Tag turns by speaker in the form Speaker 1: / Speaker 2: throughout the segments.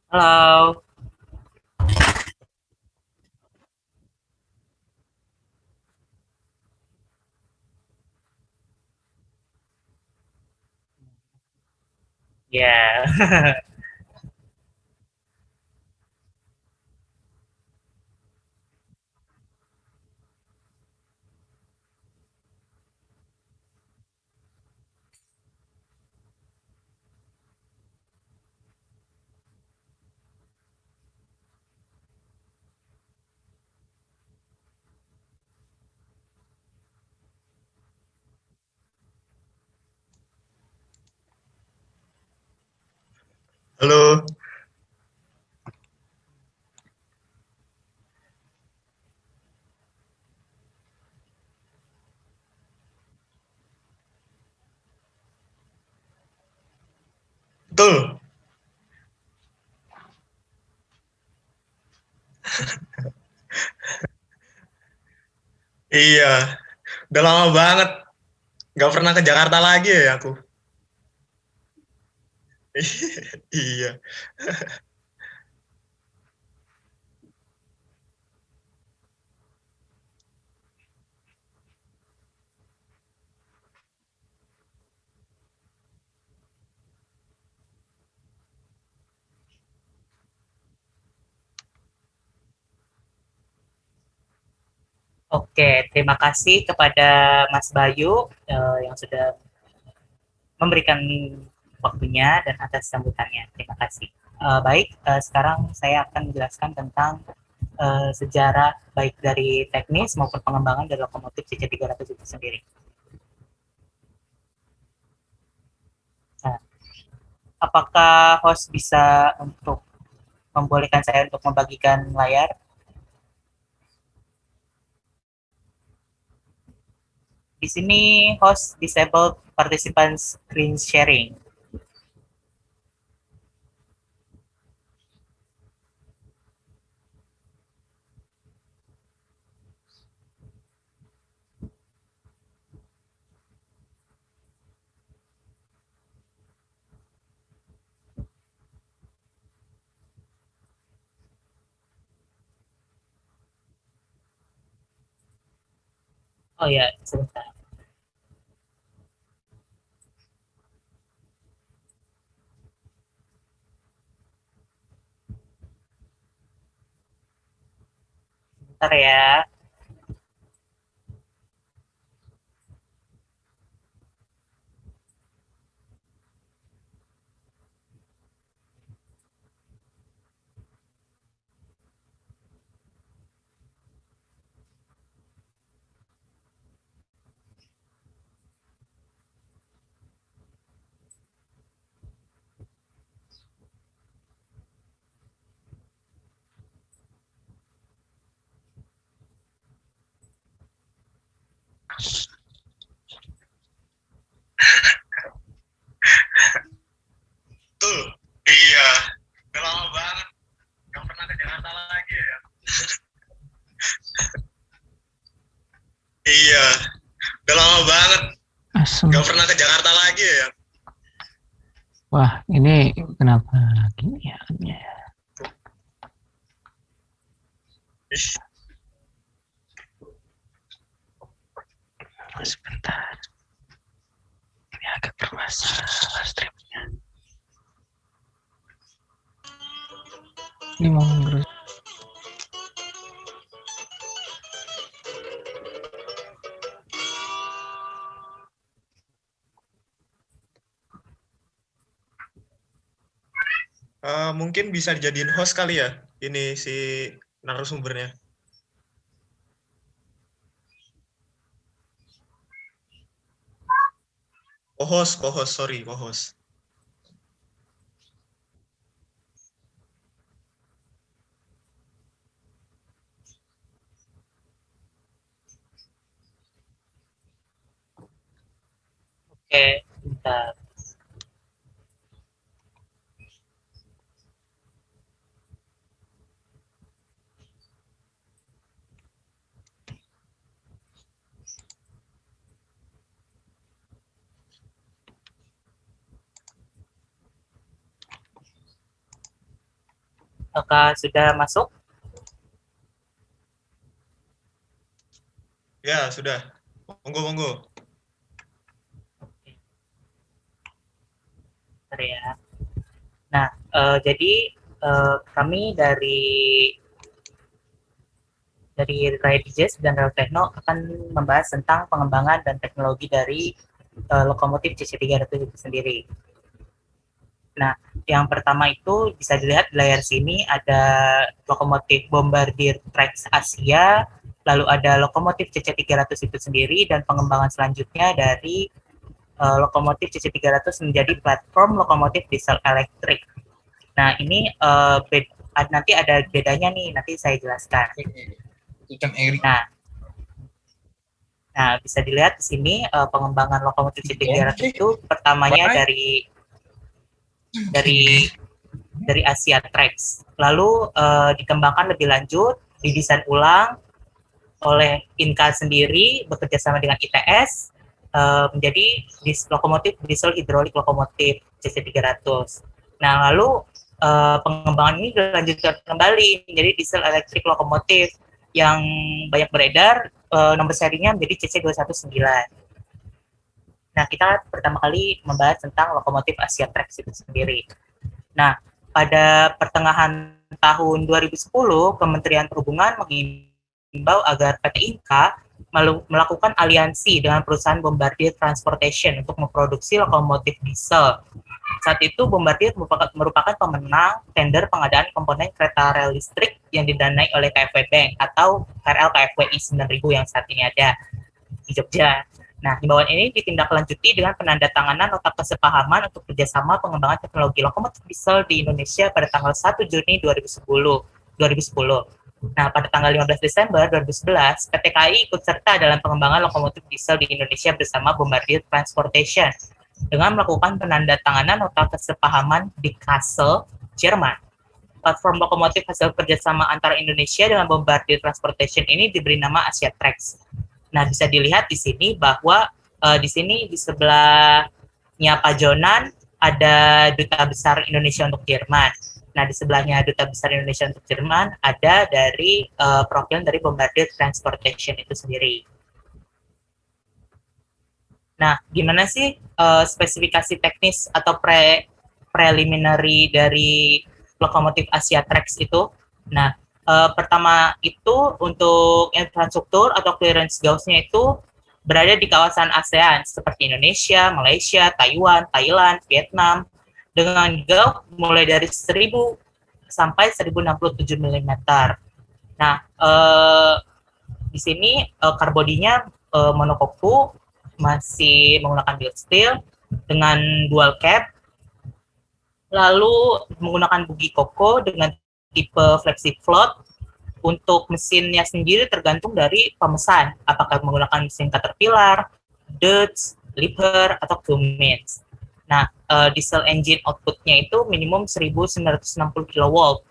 Speaker 1: Halo, ya.
Speaker 2: Halo, betul. Iya, udah lama banget. Gak pernah ke Jakarta lagi ya aku. Iya.
Speaker 1: Oke, terima kasih kepada Mas Bayu yang sudah memberikan waktunya dan atas sambutannya. Terima kasih. Baik, sekarang saya akan menjelaskan tentang sejarah baik dari teknis maupun pengembangan dari lokomotif CC300 itu sendiri. Nah, apakah host bisa untuk membolehkan saya untuk membagikan layar? Di sini host disabled participants screen sharing. Oh ya, sebentar. Sebentar ya.
Speaker 2: Betul. Iya, udah lama banget. Gak pernah ke Jakarta lagi ya. Iya, udah lama banget.
Speaker 3: Asem.
Speaker 2: Gak pernah ke Jakarta lagi ya.
Speaker 3: Wah, ini kenapa gini ya? Sebentar, ini agak bermasalah stripnya. Ini mau terus.
Speaker 2: Mungkin bisa dijadiin host kali ya. Ini si narasumbernya. Co-host, sorry, co-host.
Speaker 1: Oke, bentar. Apakah sudah masuk?
Speaker 2: Ya, sudah. Monggo, monggo.
Speaker 1: Bentar ya. Nah, jadi kami dari Riot Digest dan Real Techno akan membahas tentang pengembangan dan teknologi dari lokomotif CC300 itu sendiri. Nah, yang pertama itu bisa dilihat di layar sini ada lokomotif Bombardier Trax Asia, lalu ada lokomotif CC300 itu sendiri, dan pengembangan selanjutnya dari lokomotif CC300 menjadi platform lokomotif diesel elektrik. Nah, ini nanti ada bedanya nih, nanti saya jelaskan. Nah, bisa dilihat di sini pengembangan lokomotif CC300 itu pertamanya dari Asia Trax. Lalu dikembangkan lebih lanjut, didesain ulang oleh Inka sendiri bekerja sama dengan ITS menjadi lokomotif diesel hidrolik lokomotif CC300. Nah, lalu pengembangan ini dilanjutkan kembali menjadi diesel elektrik lokomotif yang banyak beredar, nomor serinya menjadi CC219. Nah, kita pertama kali membahas tentang lokomotif Asia Trax itu sendiri. Nah, pada pertengahan tahun 2010, Kementerian Perhubungan mengimbau agar PT Inka melakukan aliansi dengan perusahaan Bombardier Transportation untuk memproduksi lokomotif diesel. Saat itu Bombardier merupakan pemenang tender pengadaan komponen kereta rel listrik yang didanai oleh KfW Bank atau KRL KfWI 9000 yang saat ini ada di Jogja. Nah, himbauan ini ditindaklanjuti dengan penandatanganan nota kesepahaman untuk kerjasama pengembangan teknologi lokomotif diesel di Indonesia pada tanggal 1 Juni 2010. Nah, pada tanggal 15 Desember 2011, PT KAI ikut serta dalam pengembangan lokomotif diesel di Indonesia bersama Bombardier Transportation dengan melakukan penandatanganan nota kesepahaman di Kassel, Jerman. Platform lokomotif hasil kerjasama antara Indonesia dengan Bombardier Transportation ini diberi nama Asia Trax. Nah, bisa dilihat di sini bahwa di sini di sebelahnya pajonan ada Duta Besar Indonesia untuk Jerman. Nah, di sebelahnya Duta Besar Indonesia untuk Jerman ada dari perwakilan dari Bombardier Transportation itu sendiri. Nah, gimana sih spesifikasi teknis atau preliminary dari lokomotif Asia Trax itu? Nah, pertama itu untuk infrastruktur atau clearance gauge-nya itu berada di kawasan ASEAN seperti Indonesia, Malaysia, Taiwan, Thailand, Vietnam dengan gauge mulai dari 1000 sampai 1067 mm. Nah, di sini karbodinya monokoku masih menggunakan build steel dengan dual cab, lalu menggunakan bugi koko dengan tipe flexi float. Untuk mesinnya sendiri tergantung dari pemesan, apakah menggunakan mesin Caterpillar, Dodge, Liebherr, atau Cummins. Nah, diesel engine outputnya itu minimum 1960 kW.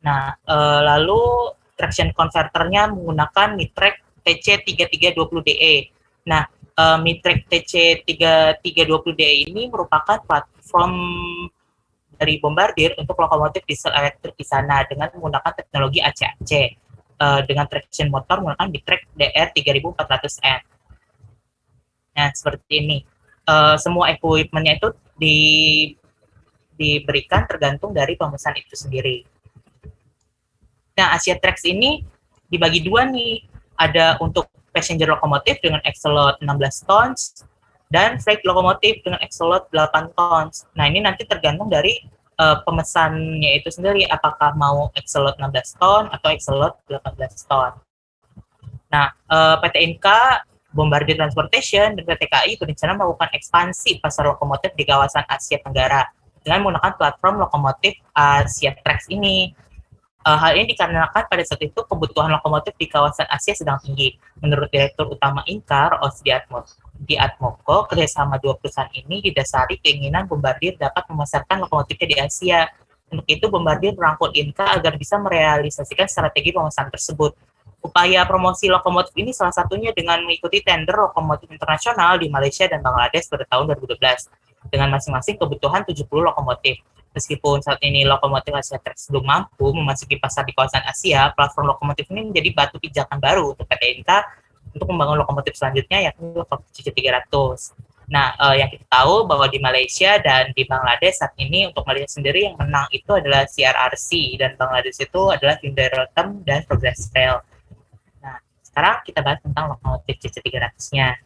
Speaker 1: Nah, lalu traction converternya menggunakan Mitrek TC3320DE. Nah, Mitrek TC3320DE ini merupakan platform dari Bombardier untuk lokomotif diesel elektrik di sana dengan menggunakan teknologi ACAC dengan traction motor menggunakan Mitrek DR3400N. Nah, seperti ini. Semua equipment-nya itu diberikan tergantung dari pemesan itu sendiri. Nah, Asia Trax ini dibagi dua nih. Ada untuk passenger lokomotif dengan axle load 16 tons dan freight lokomotif dengan axle load 8 tons. Nah, ini nanti tergantung dari pemesannya itu sendiri, apakah mau axle load 16 ton atau axle load 18 ton. Nah, PT Inka, Bombardier Transportation, dan PT KAI berencana melakukan ekspansi pasar lokomotif di kawasan Asia Tenggara dengan menggunakan platform lokomotif Asia Trax ini. Hal ini dikarenakan pada saat itu kebutuhan lokomotif di kawasan Asia sedang tinggi. Menurut Direktur Utama Inka, Roos Diatmoko, kerjasama dua perusahaan ini didasari keinginan Bombardier dapat memasarkan lokomotifnya di Asia. Untuk itu, Bombardier merangkul Inka agar bisa merealisasikan strategi pemesanan tersebut. Upaya promosi lokomotif ini salah satunya dengan mengikuti tender lokomotif internasional di Malaysia dan Bangladesh pada tahun 2012 dengan masing-masing kebutuhan 70 lokomotif. Meskipun saat ini lokomotif Asia Trax belum mampu memasuki pasar di kawasan Asia, platform lokomotif ini menjadi batu pijakan baru untuk PT Inka untuk membangun lokomotif selanjutnya, yakni lokomotif CC300. Nah, yang kita tahu bahwa di Malaysia dan di Bangladesh saat ini, untuk Malaysia sendiri yang menang itu adalah CRRC, dan Bangladesh itu adalah Hyundai Rotem dan Progress Rail. Nah, sekarang kita bahas tentang lokomotif CC300-nya.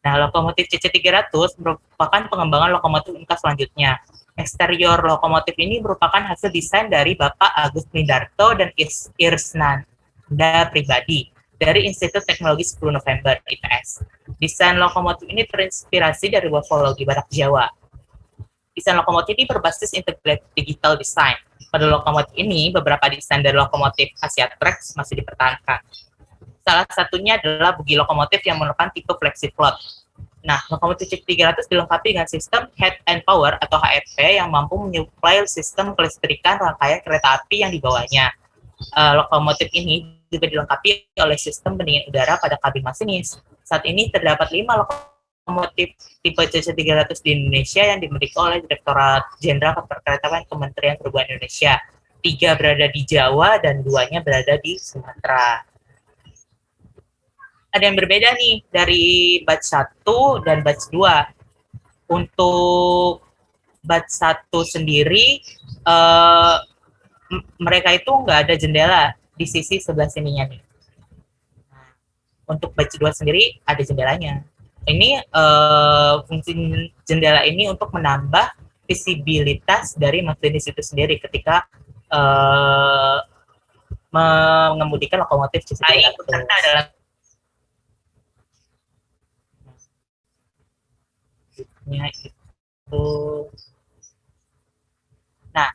Speaker 1: Nah, lokomotif CC300 merupakan pengembangan lokomotif Inka selanjutnya. Eksterior lokomotif ini merupakan hasil desain dari Bapak Agus Mindarto dan Irsnanda pribadi dari Institut Teknologi 10 November ITS. Desain lokomotif ini terinspirasi dari morfologi Badak Jawa. Desain lokomotif ini berbasis integrated digital design. Pada lokomotif ini, beberapa desain dari lokomotif Asia Trax masih dipertahankan. Salah satunya adalah bogi lokomotif yang merupakan tipe flexi float. Nah, lokomotif CC300 dilengkapi dengan sistem head and power atau HRP yang mampu menyuplai sistem kelistrikan rangkaian kereta api yang dibawanya. Lokomotif ini juga dilengkapi oleh sistem pendingin udara pada kabin masinis. Saat ini terdapat 5 lokomotif tipe CC300 di Indonesia yang dimiliki oleh Direktorat Jenderal Perkeretaapian Kementerian Perhubungan Indonesia. 3 berada di Jawa dan 2-nya berada di Sumatera. Ada yang berbeda nih dari batch 1 dan batch 2. Untuk batch 1 sendiri, mereka itu nggak ada jendela di sisi sebelah sininya nih. Untuk batch 2 sendiri ada jendelanya. Ini fungsi jendela ini untuk menambah visibilitas dari masinis itu sendiri ketika mengemudikan lokomotif CC300. Adalah itu. Nah,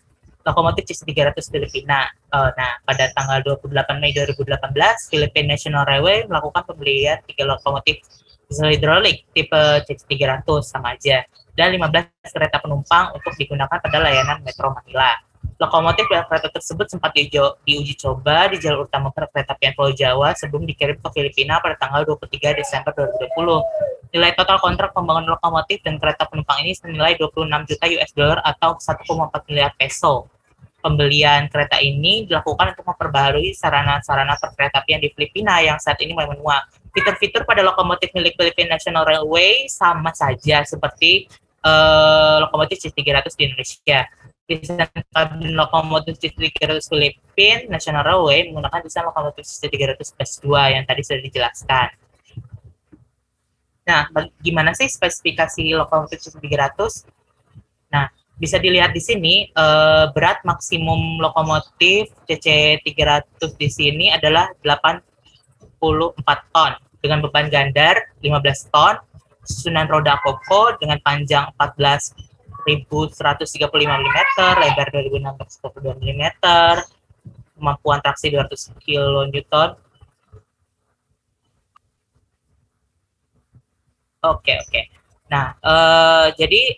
Speaker 1: lokomotif CC300 Filipina. Nah, pada tanggal 28 Mei 2018, Philippine National Railway melakukan pembelian 3 lokomotif diesel hidrolik tipe CC300 sama aja, dan 15 kereta penumpang untuk digunakan pada layanan Metro Manila. Lokomotif dan kereta tersebut sempat diuji coba di jalur utama Perkeretaapian Pulau Jawa sebelum dikirim ke Filipina pada tanggal 23 Desember 2020. Nilai total kontrak pembangunan lokomotif dan kereta penumpang ini senilai 26 juta US dollar atau 1,4 miliar peso. Pembelian kereta ini dilakukan untuk memperbaharui sarana-sarana perkeretaapian di Filipina yang saat ini mulai menua. Fitur-fitur pada lokomotif milik Philippine National Railway sama saja seperti lokomotif CC300 di Indonesia. Desain kabin lokomotif CC300 Philippine National Railway menggunakan desain lokomotif CC300 Batch 2 yang tadi sudah dijelaskan. Nah, gimana sih spesifikasi lokomotif CC300? Nah, bisa dilihat di sini, berat maksimum lokomotif CC300 di sini adalah 84 ton, dengan beban gandar 15 ton, susunan roda koko dengan panjang 14.135 mm, lebar 2.642 mm, kemampuan traksi 200 kN. Oke. Nah, jadi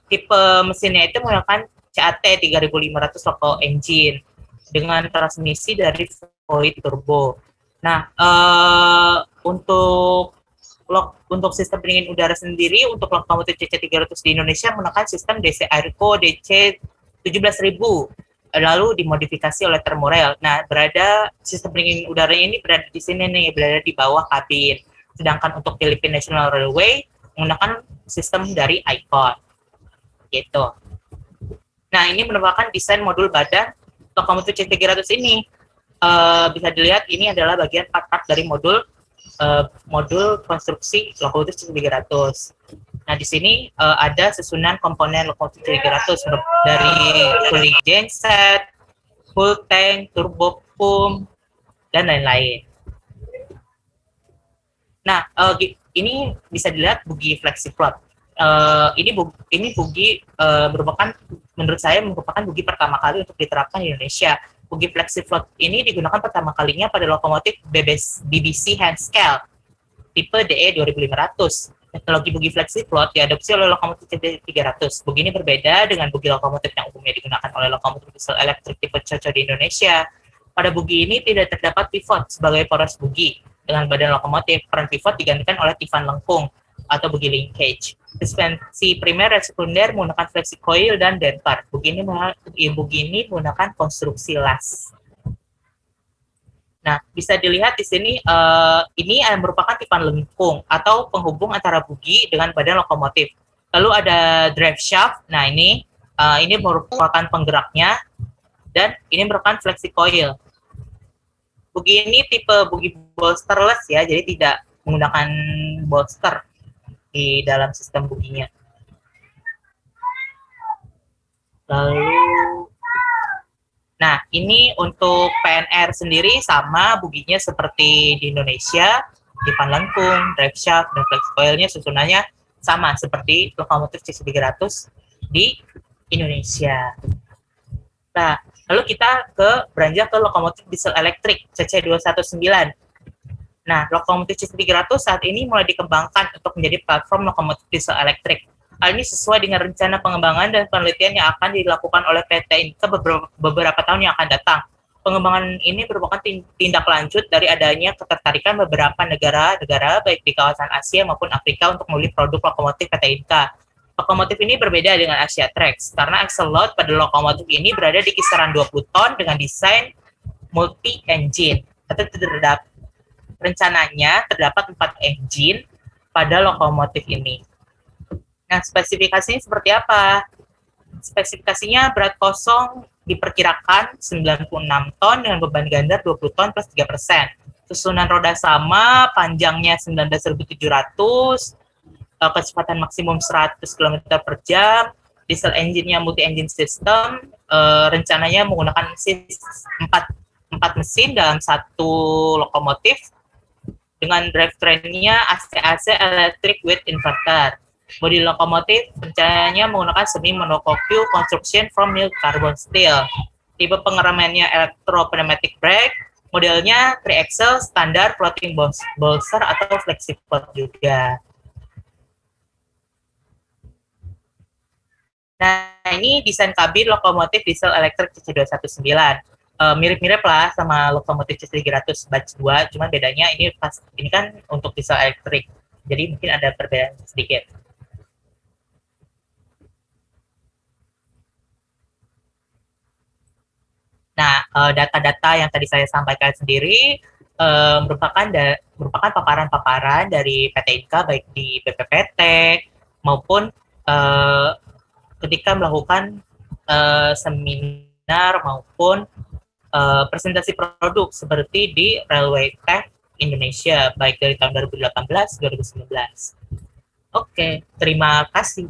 Speaker 1: tipe mesinnya itu menggunakan CAT 3500 loco engine dengan transmisi dari fluid turbo. Nah, untuk sistem pendingin udara sendiri untuk lokomotif CC300 di Indonesia menggunakan sistem DC Airco DC 17.000, lalu dimodifikasi oleh Thermorail. Nah, sistem pendingin udara ini berada di sini nih, berada di bawah kabin. Sedangkan untuk Philippine National Railway menggunakan sistem dari Icon. Gitu. Nah, ini merupakan desain modul badan lokomotif CC300 ini. Bisa dilihat ini adalah bagian part-part dari modul konstruksi lokomotif CC300. Nah, di sini ada susunan komponen lokomotif CC300 dari cooling genset, full tank, turbo pump, dan lain-lain. Nah, ini bisa dilihat bogi flexi float. Ini bogi menurut saya merupakan bogi pertama kali untuk diterapkan di Indonesia. Bogi flexi float ini digunakan pertama kalinya pada lokomotif BBC Handscale tipe DE 2500. Teknologi bogi flexi float diadopsi oleh lokomotif CC300. Bogi ini berbeda dengan bogi lokomotif yang umumnya digunakan oleh lokomotif diesel elektrik tipe Coco di Indonesia. Pada bogi ini tidak terdapat pivot sebagai poros bogi. Dengan badan lokomotif, peran pivot digantikan oleh tivan lengkung. atau bugi linkage. Suspensi primer dan sekunder menggunakan flexi coil dan damper. Bugi ini menggunakan konstruksi las. Nah, bisa dilihat di sini, ini merupakan tipan lengkung atau penghubung antara bugi dengan badan lokomotif. Lalu ada drive shaft. Nah, ini merupakan penggeraknya, dan ini merupakan flexi coil. Bugi ini tipe bugi bolsterless ya, jadi tidak menggunakan bolster di dalam sistem buginya. Lalu, nah ini untuk PNR sendiri sama buginya seperti di Indonesia, tipan lengkung, drive shaft, dan flex coilnya susunannya sama seperti lokomotif C300 di Indonesia. Nah, lalu kita beranjak ke lokomotif diesel elektrik CC219. Nah, lokomotif C300 saat ini mulai dikembangkan untuk menjadi platform lokomotif diesel elektrik. Hal ini sesuai dengan rencana pengembangan dan penelitian yang akan dilakukan oleh PT Inka beberapa tahun yang akan datang. Pengembangan ini merupakan tindak lanjut dari adanya ketertarikan beberapa negara baik di kawasan Asia maupun Afrika untuk membeli produk lokomotif PT Inka. Lokomotif ini berbeda dengan Asia Trax karena axle load pada lokomotif ini berada di kisaran 20 ton dengan desain multi-engine. Rencananya terdapat 4 engine pada lokomotif ini. Nah, spesifikasinya seperti apa? Spesifikasinya berat kosong diperkirakan 96 ton dengan beban ganda 20 ton plus 3%. Susunan roda sama, panjangnya 19.700, kecepatan maksimum 100 km per jam, diesel engine-nya multi-engine system, rencananya menggunakan 4 mesin dalam satu lokomotif, dengan drivetrain-nya AC-AC electric with inverter. Bodi lokomotif rencananya menggunakan semi-monocoque construction from mild carbon steel. Tipe pengeremannya electro-pneumatic brake, modelnya 3-axle standar floating bolster atau flexible juga. Nah, ini desain kabin lokomotif diesel elektrik CC219. Mirip-mirip lah sama lokomotif C300 batch 2, cuma bedanya ini kan untuk diesel elektrik. Jadi mungkin ada perbedaan sedikit. Nah, data-data yang tadi saya sampaikan sendiri merupakan paparan-paparan dari PT Inka baik di BPPT maupun ketika melakukan seminar maupun presentasi produk seperti di Railway Tech Indonesia baik dari tahun 2018-2019. Oke, terima kasih.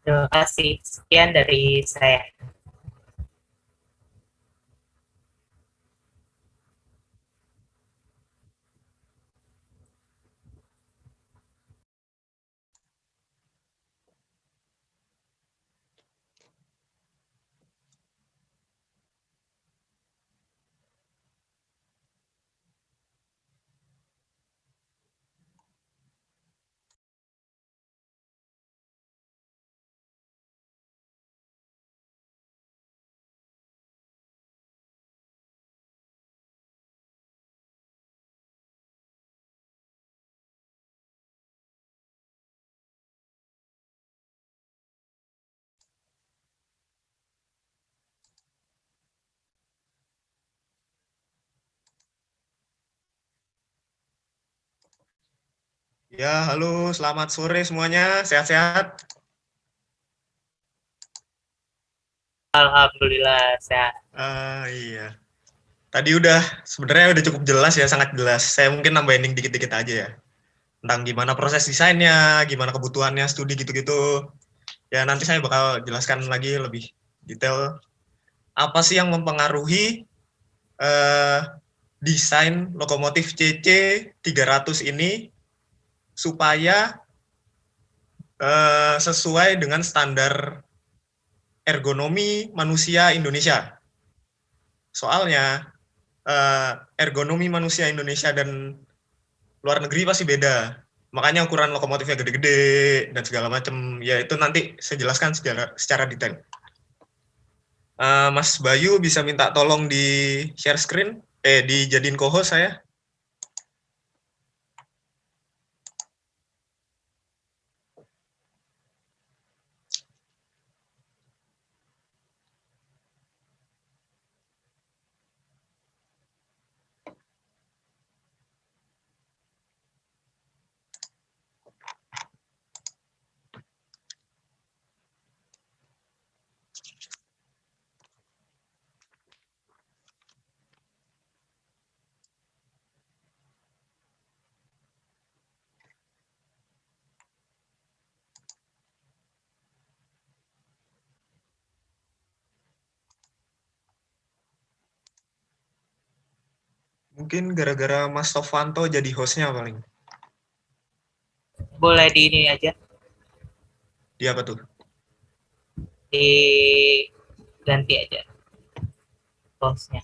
Speaker 1: Terima kasih. Sekian dari saya.
Speaker 2: Ya, halo, selamat sore semuanya. Sehat-sehat?
Speaker 1: Alhamdulillah sehat.
Speaker 2: Iya. Tadi sebenarnya udah cukup jelas ya, sangat jelas. Saya mungkin nambahin dikit-dikit aja ya. Tentang gimana proses desainnya, gimana kebutuhannya, studi gitu-gitu. Ya, nanti saya bakal jelaskan lagi lebih detail. Apa sih yang mempengaruhi desain lokomotif CC300 ini supaya sesuai dengan standar ergonomi manusia Indonesia. Soalnya ergonomi manusia Indonesia dan luar negeri pasti beda. Makanya ukuran lokomotifnya gede-gede dan segala macam. Ya itu nanti saya jelaskan secara detail. Mas Bayu bisa minta tolong di share screen, dijadiin co-host saya. Mungkin gara-gara Mas Sofwanto jadi hostnya paling.
Speaker 1: Boleh di ini aja,
Speaker 2: Dia apa tuh?
Speaker 1: diganti aja hostnya.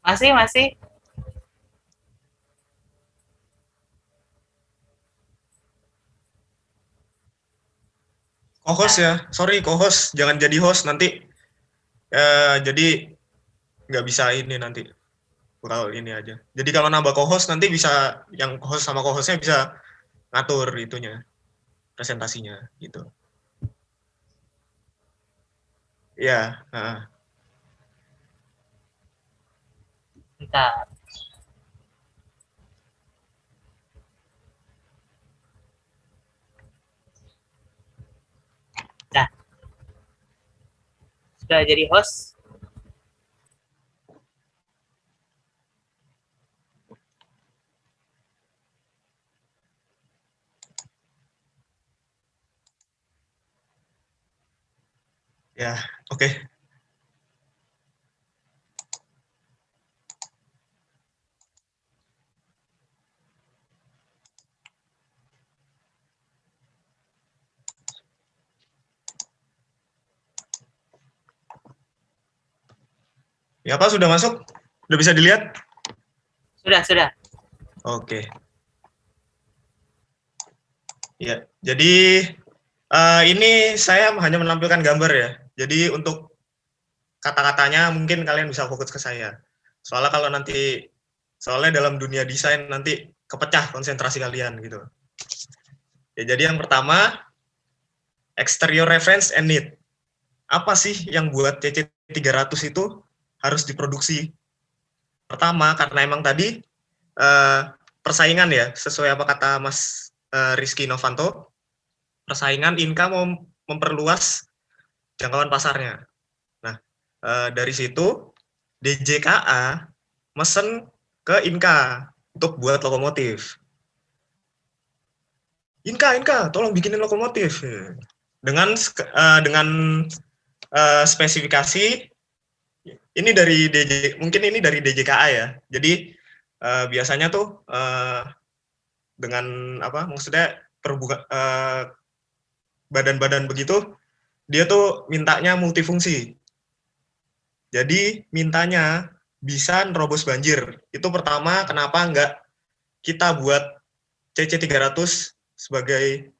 Speaker 1: Masih.
Speaker 2: Co-host ya, sorry co-host, jangan jadi host nanti. Jadi nggak bisa ini nanti. Bakal ini aja. Jadi kalau nambah co-host nanti bisa yang host sama co-hostnya bisa ngatur itunya, presentasinya gitu. Ya,
Speaker 1: Bentar. Nah, sudah jadi host.
Speaker 2: ya, oke. Ya Pak, sudah masuk? Sudah bisa dilihat?
Speaker 1: Sudah.
Speaker 2: Oke. Ya, jadi ini saya hanya menampilkan gambar ya. Jadi untuk kata-katanya mungkin kalian bisa fokus ke saya. Soalnya dalam dunia desain nanti kepecah konsentrasi kalian gitu. Ya, jadi yang pertama, exterior reference and need. Apa sih yang buat CC300 itu harus diproduksi? Pertama, karena emang tadi persaingan ya, sesuai apa kata Mas Rizky Novanto, persaingan Inka mau memperluas jangkauan pasarnya. Nah, dari situ DJKA mesen ke Inka untuk buat lokomotif. Inka, tolong bikinin lokomotif. Dengan spesifikasi ini dari mungkin ini dari DJKA ya. Jadi biasanya tuh dengan apa? Maksudnya badan-badan begitu, dia tuh mintanya multifungsi. Jadi mintanya bisa nerobos banjir. Itu pertama kenapa nggak kita buat CC300 sebagai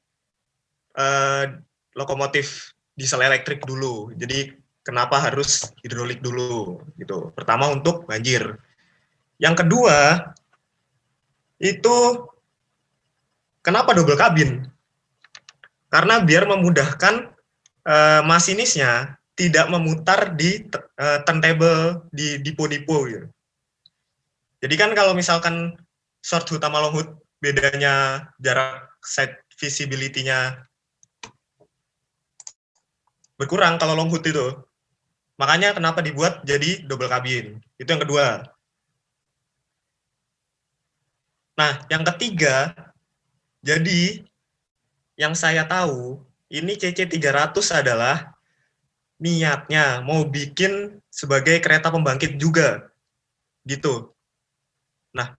Speaker 2: lokomotif diesel elektrik dulu. Jadi kenapa harus hidrolik dulu gitu. Pertama untuk banjir. Yang kedua itu kenapa double kabin? Karena biar memudahkan masinisnya tidak memutar di turntable di dipo-dipo gitu. Jadi kan kalau misalkan short hood sama long hood bedanya jarak side visibility-nya berkurang kalau long hood itu. Makanya kenapa dibuat jadi double kabin. Itu yang kedua. Nah, yang ketiga, jadi yang saya tahu, ini CC300 adalah niatnya mau bikin sebagai kereta pembangkit juga. Gitu. Nah,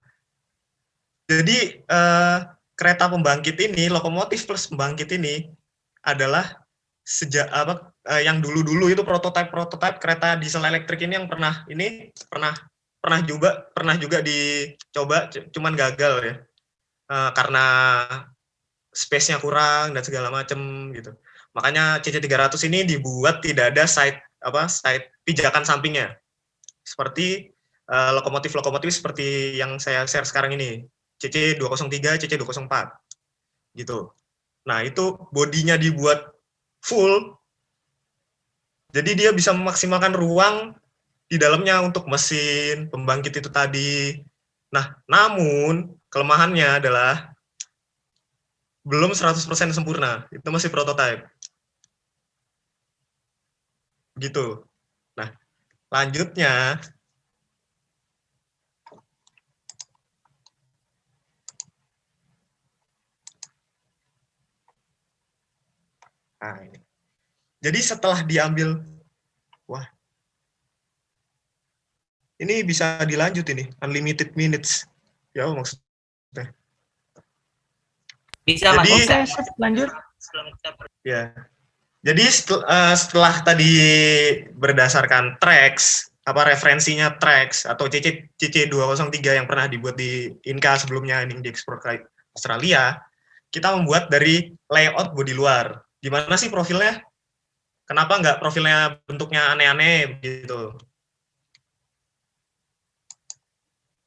Speaker 2: jadi kereta pembangkit ini, lokomotif plus pembangkit ini adalah yang dulu-dulu itu prototipe kereta diesel elektrik ini yang pernah juga dicoba cuman gagal ya. karena space-nya kurang dan segala macam gitu. Makanya CC300 ini dibuat tidak ada side pijakan sampingnya. Seperti lokomotif-lokomotif seperti yang saya share sekarang ini, CC203, CC204 gitu. Nah, itu bodinya dibuat full, jadi dia bisa memaksimalkan ruang di dalamnya untuk mesin, pembangkit itu tadi. Nah, namun kelemahannya adalah belum 100% sempurna, itu masih prototype. Gitu. Nah, lanjutnya, nah ini. Jadi setelah diambil, wah, ini bisa dilanjut ini, unlimited minutes. Ya maksudnya.
Speaker 1: Bisa
Speaker 2: Jadi,
Speaker 1: Mas, bisa.
Speaker 3: lanjut.
Speaker 2: Ya. Jadi setelah tadi berdasarkan tracks, referensinya tracks atau CC203 yang pernah dibuat di Inka sebelumnya yang diekspor ke Australia, kita membuat dari layout bodi luar. Gimana sih profilnya? Kenapa nggak profilnya bentuknya aneh-aneh gitu?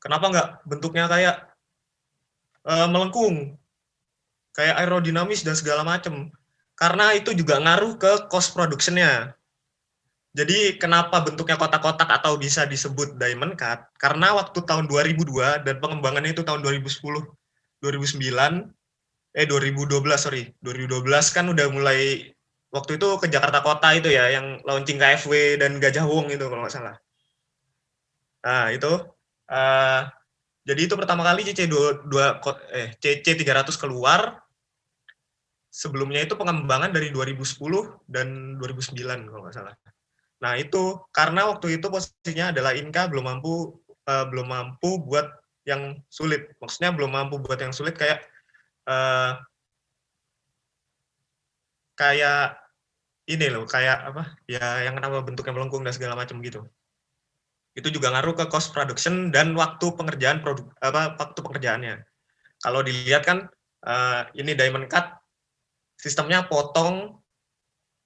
Speaker 2: Kenapa nggak bentuknya kayak melengkung, kayak aerodinamis dan segala macam? Karena itu juga ngaruh ke cost production-nya. Jadi kenapa bentuknya kotak-kotak atau bisa disebut diamond cut? Karena waktu tahun 2002 dan pengembangannya itu tahun 2010, 2012 kan udah mulai waktu itu ke Jakarta Kota itu ya, yang launching KFW dan Gajah Wong itu kalau nggak salah. Nah itu, jadi itu pertama kali CC300 keluar. Sebelumnya itu pengembangan dari 2010 dan 2009 kalau nggak salah. Nah itu karena waktu itu posisinya adalah Inka belum mampu buat yang sulit. Maksudnya belum mampu buat yang sulit kayak ini loh, kayak ya yang kenapa bentuknya melengkung dan segala macam gitu. Itu juga ngaruh ke cost production dan waktu pengerjaan waktu pengerjaannya. Kalau dilihat kan ini diamond cut sistemnya potong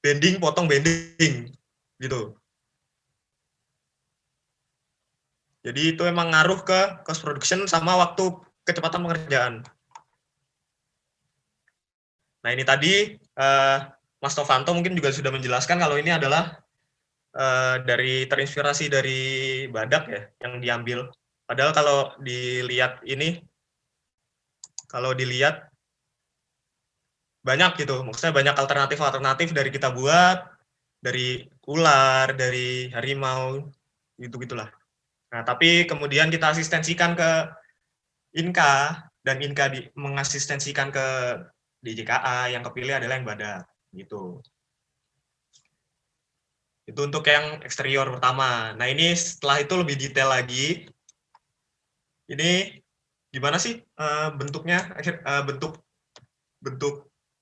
Speaker 2: bending gitu. Jadi itu emang ngaruh ke cost production sama waktu kecepatan pengerjaan. Nah ini tadi Mas Novanto mungkin juga sudah menjelaskan kalau ini adalah terinspirasi dari badak ya yang diambil. Padahal kalau dilihat banyak gitu, maksudnya banyak alternatif dari kita buat, dari ular, dari harimau, gitu-gitulah. Nah, tapi kemudian kita asistensikan ke Inka, dan Inka mengasistensikan ke DJKA, yang kepilih adalah yang badak, gitu. Itu untuk yang eksterior pertama. Nah, ini setelah itu lebih detail lagi. Ini gimana sih bentuknya, bentuk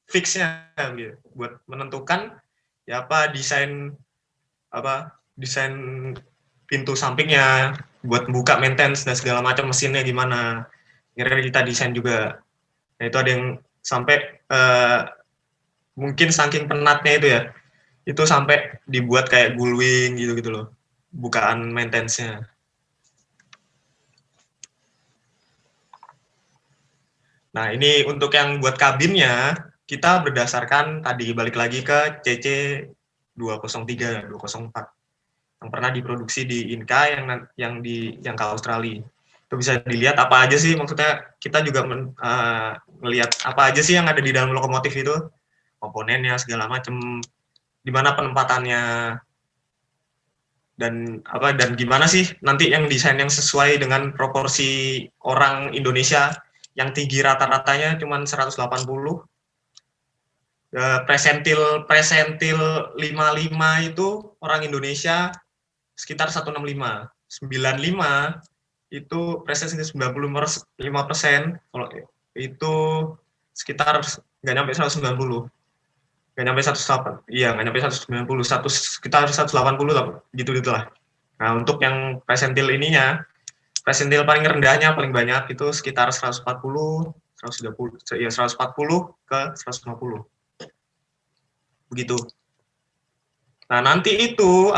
Speaker 2: fixnya gitu, buat menentukan ya desain pintu sampingnya, buat buka maintenance dan segala macam, mesinnya gimana. Kira-kira kita desain juga. Nah, itu ada yang sampai mungkin saking penatnya itu ya, itu sampai dibuat kayak gullwing gitu loh, bukaan maintenance-nya. Nah, ini untuk yang buat kabinnya, kita berdasarkan tadi balik lagi ke CC203, 204 yang pernah diproduksi di Inka yang ke Australia. Itu bisa dilihat apa aja sih, maksudnya kita juga melihat apa aja sih yang ada di dalam lokomotif itu, komponennya segala macam, di mana penempatannya, dan gimana sih nanti yang desain yang sesuai dengan proporsi orang Indonesia yang tinggi rata-ratanya cuma 180. Presentil 55 itu orang Indonesia sekitar 165. 95 itu presentil 95%. Kalau itu sekitar nggak nyampe 190. Nggak nyampe 108. Iya, nggak nyampe 190. Sekitar 180 gitu-gitulah. Nah, untuk yang presentil paling rendahnya paling banyak itu sekitar 140, 130, ya 140 ke 150. Begitu. Nah, nanti itu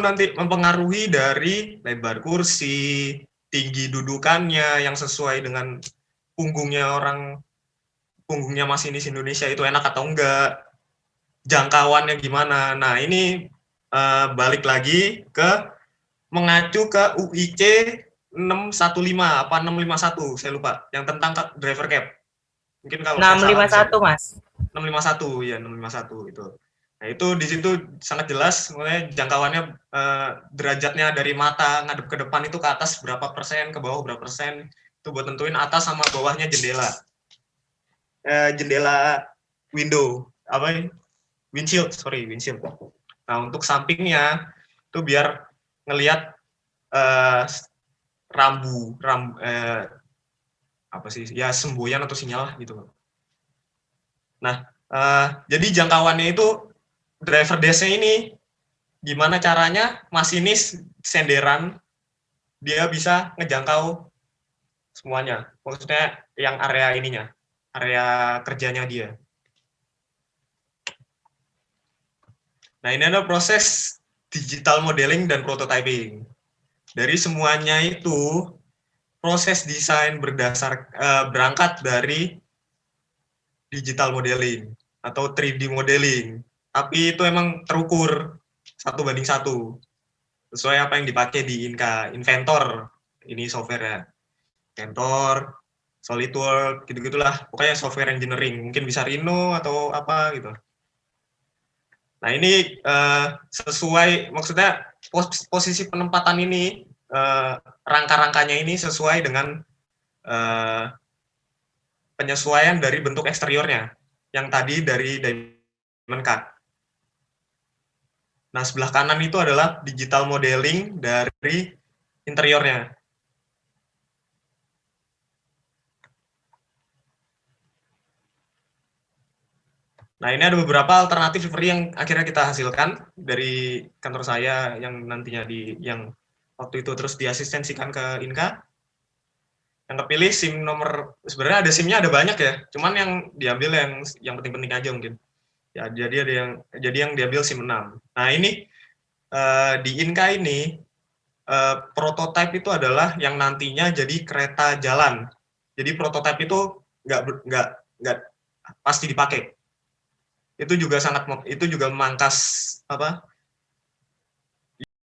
Speaker 2: nanti mempengaruhi dari lebar kursi, tinggi dudukannya yang sesuai dengan punggungnya masinis Indonesia itu enak atau enggak, jangkauannya gimana. Nah, ini balik lagi ke mengacu ke UIC 615 apa 651, saya lupa, yang tentang driver cap. Mungkin kalau saya salah
Speaker 1: 651, Mas.
Speaker 2: 651, ya 651 itu. Nah, itu di situ sangat jelas mulai jangkauannya, derajatnya dari mata ngadep ke depan itu ke atas berapa persen, ke bawah berapa persen, itu buat tentuin atas sama bawahnya jendela. Jendela window, windshield. Nah, untuk sampingnya itu biar ngelihat rambu apa sih, ya semboyan atau sinyal gitu. Nah, jadi jangkauannya itu driver desk-nya ini gimana caranya masinis senderan dia bisa ngejangkau semuanya. Maksudnya yang area ininya, area kerjanya dia. Nah, ini ada proses digital modeling dan prototyping. Dari semuanya itu proses desain berangkat dari digital modeling atau 3D modeling. Tapi itu emang terukur 1:1 sesuai apa yang dipakai di Inventor, ini software-nya. Inventor, SolidWorks, gitu-gitulah. Pokoknya software engineering, mungkin bisa Rhino atau apa gitu. Nah, ini sesuai, maksudnya posisi penempatan ini, rangka-rangkanya ini sesuai dengan penyesuaian dari bentuk eksteriornya, yang tadi dari diamond cut. Nah, sebelah kanan itu adalah digital modeling dari interiornya. Nah, ini ada beberapa alternatif livery yang akhirnya kita hasilkan dari kantor saya yang nantinya yang waktu itu terus diasistensikan ke Inka. Yang kepilih SIM nomor, sebenarnya ada SIM-nya ada banyak ya, cuman yang diambil yang penting-penting aja mungkin. Ya, jadi yang diambil SIM 6. Nah, ini di Inka ini prototipe itu adalah yang nantinya jadi kereta jalan. Jadi prototipe itu nggak pasti dipakai. Itu juga memangkas